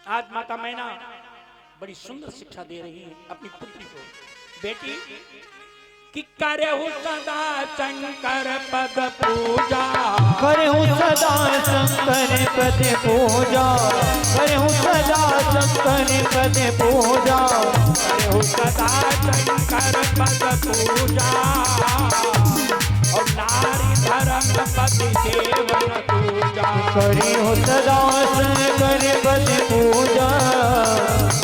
आज माता मैना बड़ी सुंदर शिक्षा दे रही है अपनी पुत्री को। बेटी कि करहु सदा शंकर पद पूजा, करहु सदा शंकर पद पूजा, करहु सदा शंकर पद पूजा, करहु सदा शंकर पद पूजा, और नारी धर्म पति देवन पूजा। करहु सदा शंकर पद पूजा,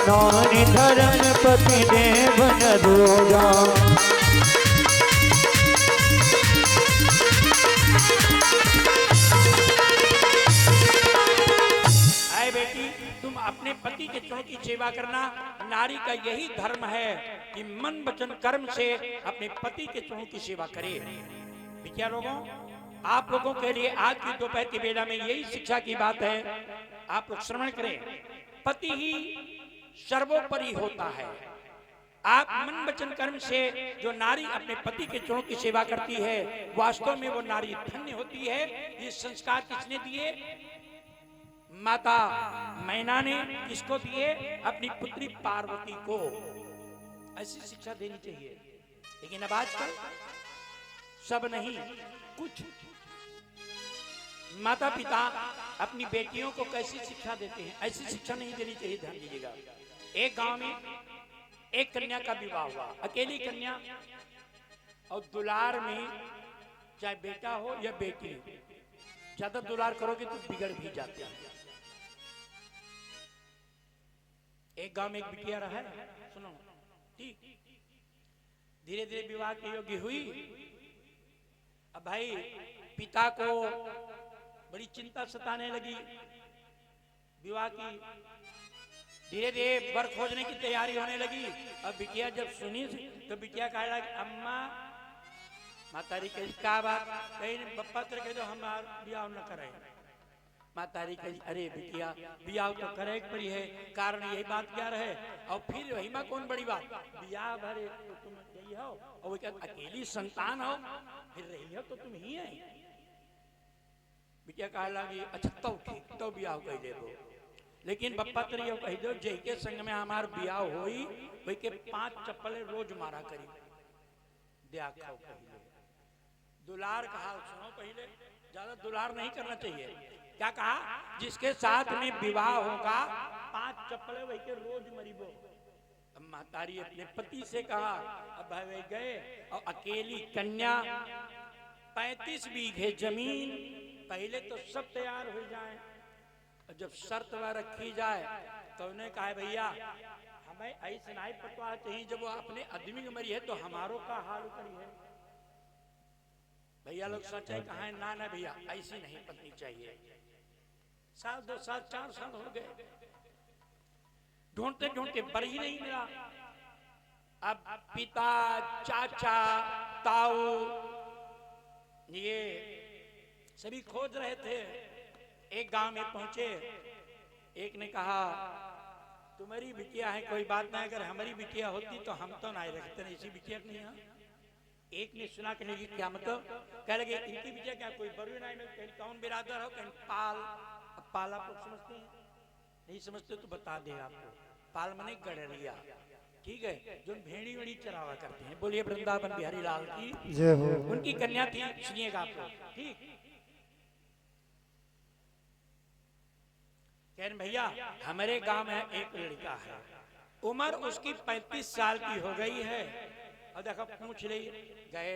नारी धर्म पति देवन दूजा। तुम अपने पति के चरणों की सेवा करना। नारी का यही धर्म है कि मन वचन कर्म से अपने पति के चरणों की सेवा करे। क्या लोगों, आप लोगों के लिए आज की दोपहर की बेला में यही शिक्षा की बात है, आप लोग श्रवण करें। पति ही सर्वोपरि होता है। आप मन वचन कर्म से जो नारी अपने पति के चरणों की सेवा करती है, वास्तव में वो नारी धन्य होती है। ये संस्कार किसने दिए? माता मैना ने किसको दिए? अपनी पुत्री पार्वती को। ऐसी शिक्षा देनी चाहिए। लेकिन अब आजकल सब नहीं, कुछ माता पिता अपनी बेटियों को कैसी शिक्षा देते हैं, ऐसी शिक्षा नहीं देनी चाहिए। ध्यान दीजिएगा। एक गांव में एक कन्या का विवाह हुआ, अकेली कन्या, और दुलार में चाहे बेटा हो या बेटी, ज्यादा दुलार करोगे तो बिगड़ भी जाते हैं। एक गांव में एक बिटिया रहा है, सुनो ठीक, धीरे धीरे विवाह के योग्य हुई। अब भाई पिता को बड़ी चिंता सताने लगी विवाह की। धीरे धीरे वर खोजने की तैयारी होने लगी। अब बिटिया जब सुनी तो बिटिया कहा लगी, अम्मा मातारी कही क्या बात? कहीं बप्पा तेरे कह दो हमारा ब्याह न करे। मातारी कही अरे बिटिया ब्याह तो करे पड़ी है, कारण यही बात क्या रहे। और फिर वही माँ कौन बड़ी बात, ब्याह भरे तो तुम यही हो, और वो क्या अकेली संतान हो, फिर रही हो तो तुम ही है। बिटिया कहा लगी अच्छा तो ठीक, तो ब्याह कह दे दो। लेकिन बप्पा तेरे यो कह दो जय के संग में हमार ब्याह होई, वही के 5 चप्पलें रोज मारा करी। दिया खाओ पहले दुलार कहा, सुनो पहले ज्यादा दुलार नहीं करना चाहिए। क्या कहा? जिसके साथ में विवाह होगा 5 चप्पलें वही के रोज मरीबो। अब मातारी अपने पति से कहा, अब भाई गए और अकेली कन्या 35 बीघे जमीन, पहले तो सब तैयार हो जाए, और जब शर्त वह रखी जाए तो उन्हें कहा भैया हमें ऐसे नहीं पटवा चाहिए, जब वो अपने आदमी में मरी है तो हमारो का हाल करी है। भैया लोग सोचे कहा ना ना भैया ऐसी नहीं पत्नी चाहिए। 1 2 साल 4 साल हो गए, ढूंढते ढूंढते पर ही नहीं मिला। अब पिता चाचा ताऊ ये सभी खोज रहे थे। एक गांव में पहुंचे, एक ने कहा तुम्हारी बिटिया है, कोई बात नहीं, अगर हमारी बिटिया होती तो हम तो नहीं रखते, ऐसी बिटिया नहीं है। एक ने सुना कहने की क्या मतलब, कह लगे इनकी बिटिया क्या कोई बरू नहीं में, कहीं कौन बिरादर हो, कहीं पाल। अब पाल आप लोग समझते हैं? नहीं समझते तो बता दे आपको। पाल मने गड़रिया, ठीक है, जो भेड़ी वेड़ी चरावा करते हैं। बोलिए वृंदावन बिहारी लाल की जय हो। उनकी कन्या थी, सुनिएगा आप लोग ठीक। कह भैया हमारे गांव में एक लड़का है, उम्र उसकी 35 साल की हो गई है, और देखो पूछ ले गए,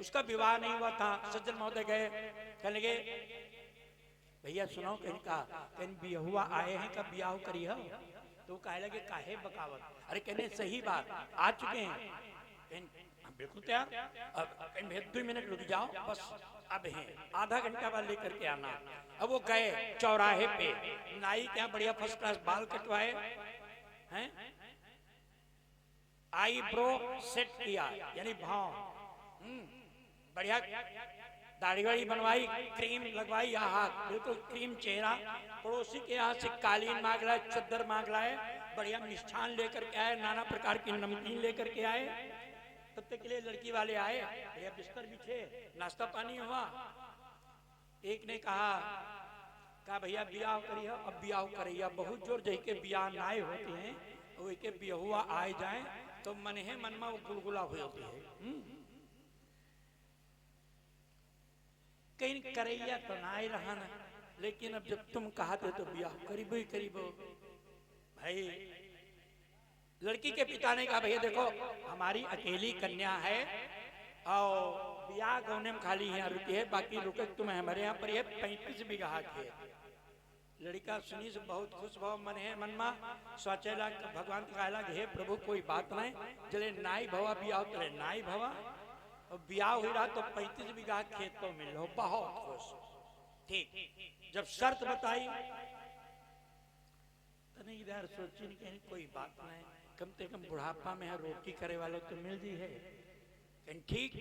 उसका विवाह नहीं हुआ था। सज्जन महोदय गए, कहने लगे भैया सुनो, कहीं का कहीं ब्याह हुआ आए हैं, कब ब्याह करी हो? तो कहे लगे काहे बकावत, अरे कहने सही बात आ चुके हैं, बिल्कुल तैयार, अब 2 मिनट रुक जाओ बस, अब हैं आधा घंटा बाद लेकर के आना। अब वो गए चौराहे पे, नाई क्या बढ़िया फर्स्ट क्लास बाल कटवाए हैं, आईब्रो सेट किया यानी भाव, बढ़िया दाढ़ी वाड़ी बनवाई, क्रीम लगवाई, हाथ बिल्कुल क्रीम चेहरा। पड़ोसी के यहाँ से कालीन मांग लाए, चद्दर मांग लाए, बढ़िया मिष्ठान लेकर के आए, नाना प्रकार की नमकीन लेकर के आए। तब तक के लिए लड़की वाले आए, भैया बिस्तर बिछे, नाश्ता पानी हुआ। एक ने कहा कहा भैया ब्याह करिए। अब ब्याह करिए बहुत जोर जही के ब्याह नाए होते हैं वही के बिहुआ आए जाए तो मन है मन में वो गुलगुला हुई होती है। कहीं करैया तो नाए रहन, लेकिन अब जब तुम कहते तो ब्याह करीब ही करीब भाई। लड़की के पिता ने कहा भैया देखो हमारी अकेली कन्या है और ब्याह गौने में खाली यहाँ रुकी है, बाकी रुके तुम्हें हमारे यहाँ पर ये 35 बीघा खेत। लड़का सुनी से बहुत खुश भाव मन है मन में सोचेला भगवान कहला हे प्रभु कोई बात नहीं, चले नाई भवा ब्याह तले नाई भवा और ब्याह हुई रहा तो 35 बीघा खेत तो मिल लो, बहुत खुश। ठीक जब शर्त बताई तने इधर सोची नहीं कहीं कोई बात नहीं, कम से कम बुढ़ापा में है रोटी करे वालों तो मिल जी है। ठीक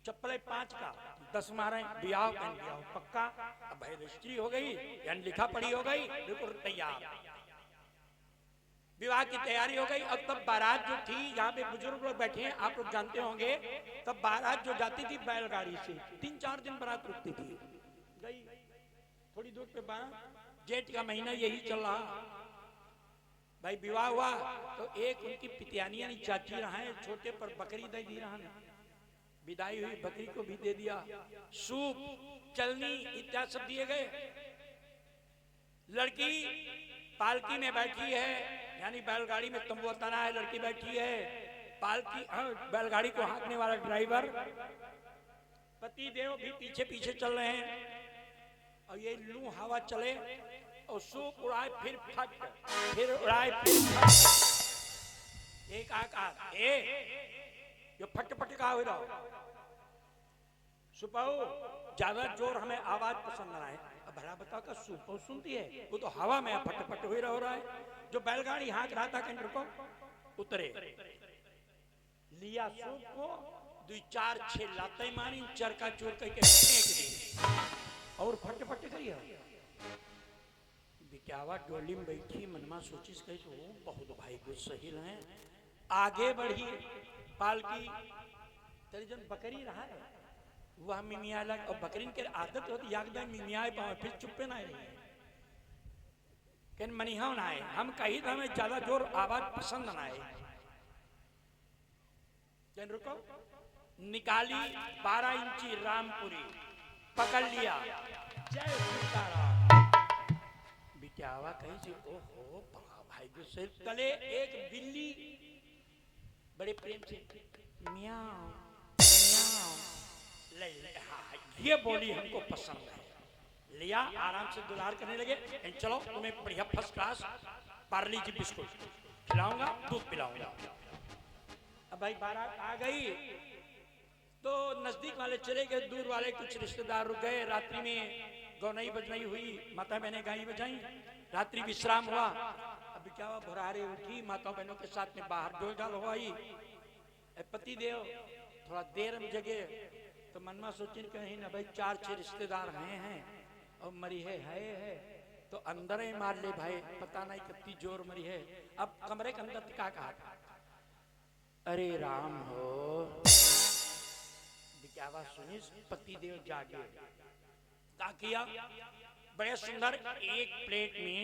चप्पले 5 का 10 मारे ब्याह ब्याह पक्का। अब भाई रजिस्ट्री हो गई यानी लिखा पढ़ी हो गई, बिल्कुल तैयार विवाह की तैयारी हो गई। अब तब बारात जो थी यहाँ पे बुजुर्ग लोग बैठे हैं आप लोग जानते होंगे, तब बारात जो जाती थी बैलगाड़ी से 3-4 दिन बारात रुकती थी। गई थोड़ी दूर पे बारात, जेठ का महीना यही चल रहा भाई। विवाह हुआ तो एक उनकी पितियानिया चाची रहा है छोटे पर बकरी दे दी रहा, विदाई हुई बकरी को भी दे दिया, सूप चलनी इत्यादि सब दिए गए। लड़की पालकी में बैठी है यानी बैलगाड़ी में तंबू तना है, लड़की बैठी है पालकी बैलगाड़ी को हाँकने वाला ड्राइवर, पति देव भी पीछे पीछे चल रहे हैं और ये लू हवा चले और सूप उड़ाए फिर फट फिर उड़ाए फिर फट। एक आकाश जो फट फट का हो रहा सुपाओ ज्यादा जोर हमें आवाज पसंद ना है। अब भला बताओ का सुपाओ सुनती है, वो तो हवा में फट फट हो रहा है। जो बैलगाड़ी हाँक रहा था कंडक्टर को उतरे लिया सूप को 2-4-6 लाते मारी चरका चोर करके फेंक दी और फट फट गई। बिचावा डोली में बैठी मनमा सोची कही बहुत भाई कुछ सही है। आगे बढ़ी पालकी तेरे जन बकरी रहा है वह मिमिया लग और बकरीन के आदत होती यागदा मिमिया पावे फिर चुप्पे ना रही कन मनी ना आए। हम कही तो हमें ज्यादा जोर आवाज पसंद ना आए। जन रुको निकाली 12 इंची रामपुरी पकड़ लिया, जय सीताराम। बिचावा कही जी ओहो भाई गुस्से तले एक बिल्ली बड़े प्रेम से मियाओ मियाओ ले हाँ ये बोली हमको पसंद है। लिया आराम से दुलार करने लगे, चलो तुम्हें बढ़िया फर्स्ट क्लास पार्ली जी बिस्कुट खिलाऊंगा दूध पिलाऊंगा। अब भाई बारात आ गई तो नजदीक वाले चले गए, दूर वाले कुछ रिश्तेदार रुक गए। रात्रि में गौनई बजनई हुई, माता बहने गाई बजाई, रात्रि विश्राम हुआ। अब क्या हुआ भुरारे उठी माता बहनों के साथ में बाहर डोल डाल हुआ ही पति देव थोड़ा देर में जगे तो मनमा सोचिन कहीं ना भाई 4-6 रिश्तेदार हैं और मरी है तो अंदर ही मार ले भाई, पता नहीं कितनी जोर मरी है। अब कमरे के अंदर क्या कहा अरे राम हो बिचावा सुनी पति देव जागे क्या किया बड़े सुंदर एक प्लेट में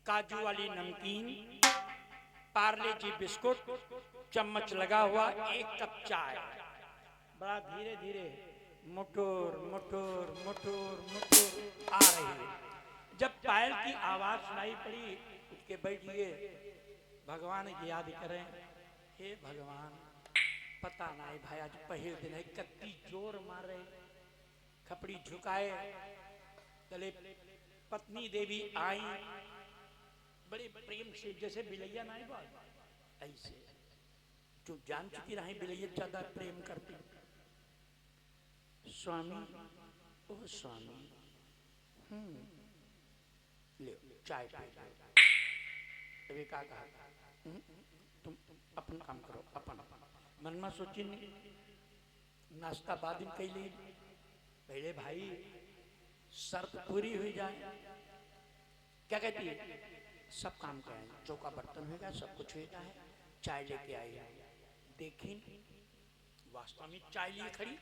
काजू वाली नमकीन, पार्ले जी बिस्कुट, चम्मच लगा हुआ, 1 कप चाय, बड़ा धीरे धीरे मुटुर मुटुर मुटुर मुटुर आ रही है। जब पायल की आवाज सुनाई पड़ी उठ के बैठिए, भगवान की याद करें। हे भगवान पता नहीं भाई आज पहले दिन है कत्ती जोर मारे, खपड़ी झुकाए, तले पत्नी देवी आई बड़े प्रेम से जैसे बिलैया नहीं बात ऐसे जो जान चुकी रही बिलैया ज्यादा प्रेम करती। स्वामी ओ स्वामी ले चाय अभी का कहा तुम अपन काम करो अपन मन में सोची नाश्ता बाद में कैली पहले भाई शर्त पूरी हुई जाए। क्या कहती है सब काम करें, चौका बर्तन होगा सब कुछ होगा है, चाय लेके आई देखी वास्तव में चाय लिए खड़ी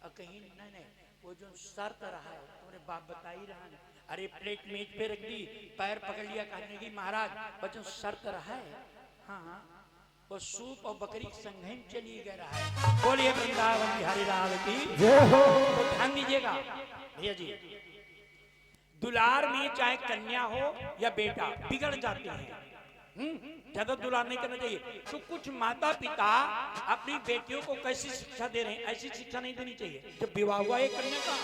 और कहीं नहीं वो जो शर्त रहा है तुम्हारे बाप बता ही रहा है। अरे प्लेट मेज पे रख दी, पैर पकड़ लिया, कहने की महाराज वो जो शर्त रहा है, हाँ हाँ, वो सूप और बकरी संग ही चली गया रहा है। बोलिए वृंदावन बिहारी लाल की जय हो। तो ध्यान दीजिएगा भैया जी, दुलार में चाहे कन्या हो या बेटा बिगड़ जाते हैं, ज्यादा दुलार नहीं करना चाहिए। तो कुछ माता पिता अपनी बेटियों को कैसी शिक्षा दे रहे हैं, ऐसी शिक्षा नहीं देनी चाहिए। जब विवाह हुआ एक कन्या का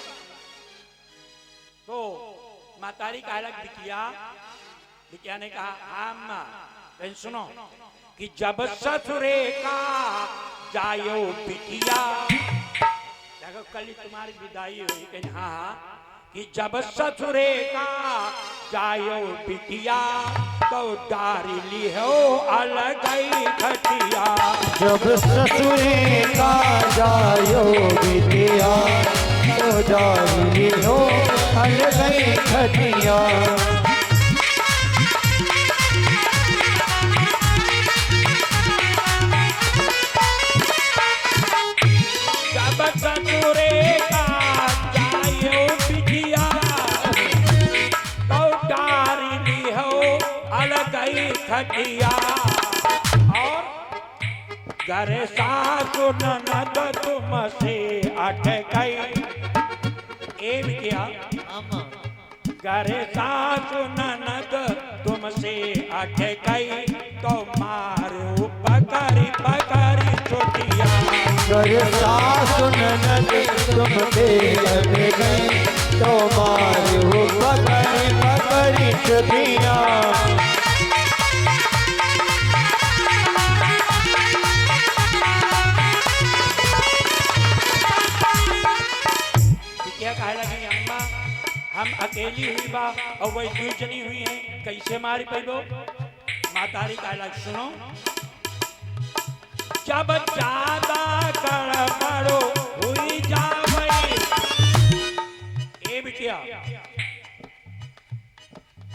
तो मातारी का अलग बिटिया ने कहा अम्मा सुनो कि जब ससुरे का जायो बिटिया, देखो कल तुम्हारी विदाई हुई, कहीं हाँ कि जब ससुरे का जायो बिटिया तो डारी ली हो अलग ही खटिया। जब ससुरे का जायो बिटिया तो डारी हो अलग ही खटिया। जब ससुरे का जायो बिटिया तो डारी ली हो अलग ही खटिया। और घर सासु ननद तुमसे अटकई, ए बिटिया घर सासु ननद तुमसे अटकई तो मारो पकड़ी पकड़ी छोटिया। घर सासु ननद तुमसे अटकई तो मारो पकड़ी पकड़ी छोटिया। क्या कहे लगी अम्मा, हम अकेली हुई बा और वही दू जनी हुई है, कैसे मारी पैलो। मातारी का लग सुनो, जब ज्यादा गड़बड़ो हुई जावई, ए बिटिया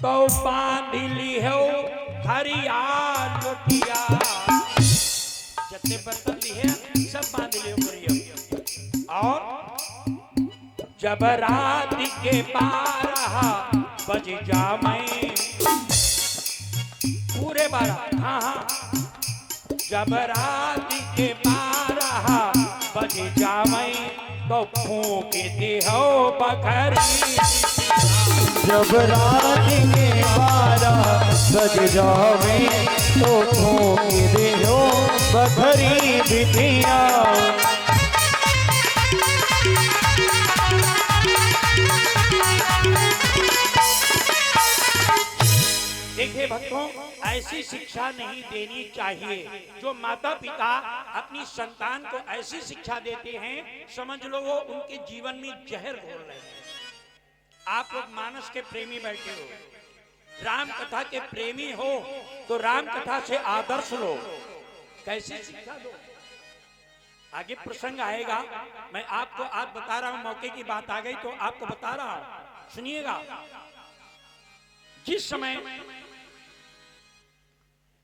तो बांध ली हो हरिया लोटिया। जितने बर्तन ली है सब बांध लियो करियो। और जब रात के 12 बज जाए, पूरे 12, हाँ हाँ, जब रात के 12 बज जाए तो फूंक दे हो बकरी। जब रात के 12 बज जावे तो फूंक दे हो बकरी बिटिया। देखिए भक्तों, ऐसी शिक्षा नहीं देनी चाहिए। जो माता पिता अपनी संतान को ऐसी शिक्षा देते हैं, समझ लो वो उनके जीवन में जहर घोल रहे हैं। आप लोग मानस के प्रेमी बैठे हो, राम कथा के प्रेमी हो तो राम कथा से आदर्श लो, कैसी शिक्षा दो। आगे प्रसंग आएगा, मैं आपको आज बता रहा हूं, मौके की बात आ गई तो आपको बता रहा हूं, सुनिएगा। जिस समय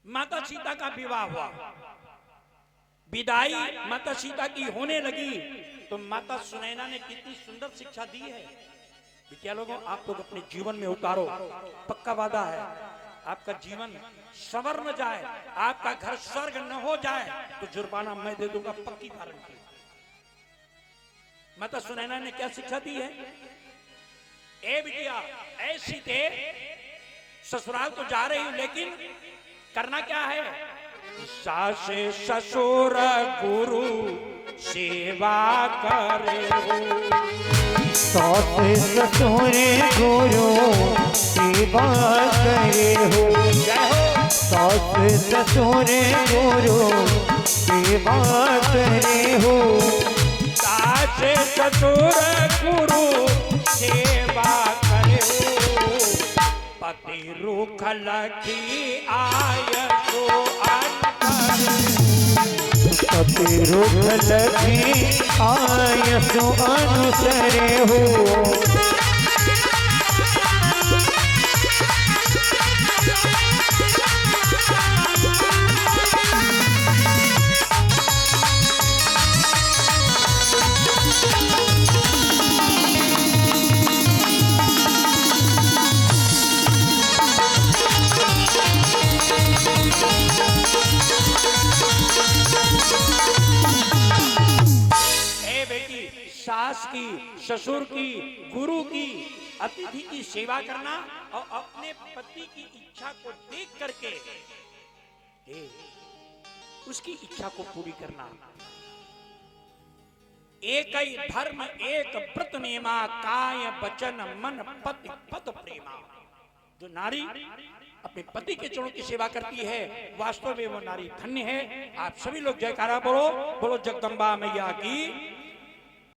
माता सीता का विवाह हुआ, विदाई माता सीता की होने लगी, तो माता सुनैना ने कितनी सुंदर शिक्षा दी है। क्या लोगों, आप लोग अपने जीवन में उतारो, पक्का वादा है, आपका जीवन संवर न जाए, आपका घर स्वर्ग न हो जाए तो जुर्माना मैं दे दूंगा, पक्की गारंटी। माता सुनैना ने क्या शिक्षा दी है? ए बिटिया, ऐसी थे ससुराल तो जा रही हूं, लेकिन करना क्या है? सास ससुर गुरु सेवा करे हो। सास ससुर गुरु सेवा करे हो। सास ससुर गुरु सेवा करे हो। सास ससुर गुरु सेवा करे हो। पति रूख लखी आय तो पति रूख लखी आय सो अनुसरे हो। बेटी, सास की, ससुर की, गुरु की, अतिथि की सेवा करना और अपने पति की इच्छा को देख करके उसकी इच्छा को पूरी करना। एक ही धर्म एक व्रत नेमा, काय वचन मन पति पद प्रेमा। जो नारी अपने पति के चरणों की सेवा करती है, वास्तव में वो नारी धन्य है। आप सभी लोग जयकारा बोलो, बोलो जगदम्बा मैया की।